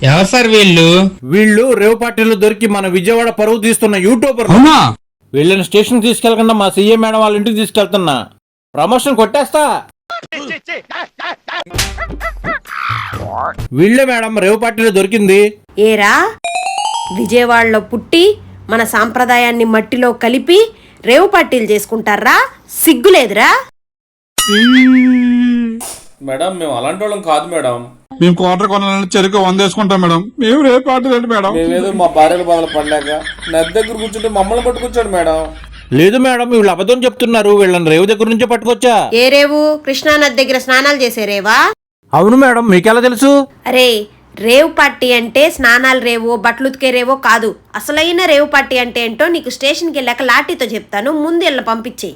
ఎవరు సార్ వీళ్ళు? వీళ్ళు రేవు పార్టీలో దొరికి మన విజయవాడ పరువు తీస్తున్న యూట్యూబర్. అవునా? వీళ్ళని స్టేషన్ తీసుకెళ్ళకుండా మా సీఎం మేడం వాళ్ళ ఇంటికి తీసుకెళ్తున్నా. ప్రమోషన్ కొట్టేస్తా. వీళ్ళే మేడం రేవు పార్టీలో దొరికింది. ఏరా, విజయవాడలో పుట్టి మన సాంప్రదాయాన్ని మట్టిలో కలిపి రేవు పార్టీలు చేసుకుంటారా? సిగ్గులేదురా? మేడం మేము అలాంటి వాళ్ళం కాదు మేడం. మేము క్వార్టర్ కొనాలని చెరుకు 100 వేసుకుంటాం మేడం. మేము రేపు పార్టీ మేడం. మేమేదో మా భార్యల బాధలు పడలేక నది దగ్గర కూర్చుంటే మమ్మల్ని పట్టుకొచ్చాడు మేడం. లేదు మేడం, వీళ్ళు అబద్ధం చెప్తున్నారు. వీళ్ళని రేవు దగ్గర నుంచే పట్టుకొచ్చా. ఏ రేవు? కృష్ణానది దగ్గర స్నానాలు చేసే రేవా? అవును మేడం, మీకెలా తెలుసు? అరే, రేవు పార్టీ అంటే స్నానాలు రేవో బట్టలు ఉతికే రేవో కాదు. అసలైన రేవు పార్టీ అంటే ఏంటో నీకు స్టేషన్కి వెళ్ళాక లాఠీతో చెప్తాను. ముందు వెళ్ళ పంపించేయి.